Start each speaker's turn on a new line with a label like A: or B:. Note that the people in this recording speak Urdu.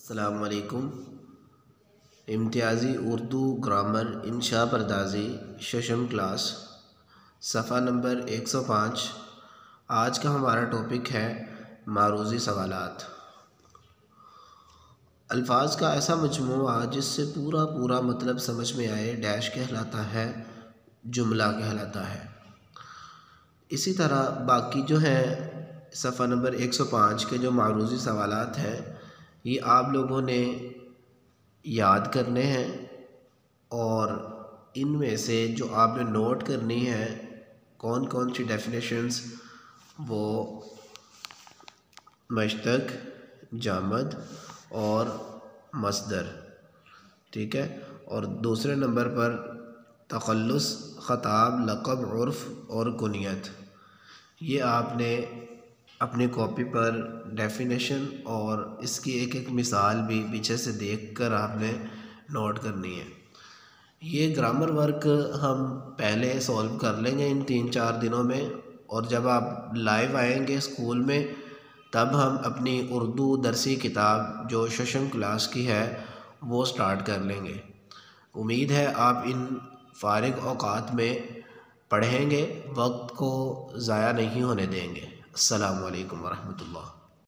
A: السلام علیکم۔ امتیازی اردو گرامر انشاء پردازی ششم کلاس صفحہ نمبر 105۔ آج کا ہمارا ٹاپک ہے معروضی سوالات۔ الفاظ کا ایسا مجموعہ جس سے پورا مطلب سمجھ میں آئے ڈیش کہلاتا ہے، جملہ کہلاتا ہے۔ اسی طرح باقی جو ہیں صفحہ نمبر 105 کے جو معروضی سوالات ہیں، یہ آپ لوگوں نے یاد کرنے ہیں اور ان میں سے جو آپ نے نوٹ کرنی ہے کون کون سی ڈیفینیشنز، وہ مشتق، جامد اور مصدر، ٹھیک ہے۔ اور دوسرے نمبر پر تخلص، خطاب، لقب، عرف اور کنیت۔ یہ آپ نے اپنی کاپی پر ڈیفینیشن اور اس کی ایک مثال بھی پیچھے سے دیکھ کر آپ نے نوٹ کرنی ہے۔ یہ گرامر ورک ہم پہلے سولو کر لیں گے ان 3-4 دنوں میں، اور جب آپ لائیو آئیں گے اسکول میں تب ہم اپنی اردو درسی کتاب جو ششم کلاس کی ہے وہ سٹارٹ کر لیں گے۔ امید ہے آپ ان فارغ اوقات میں پڑھیں گے، وقت کو ضائع نہیں ہونے دیں گے۔ السلام علیکم ورحمۃ اللہ۔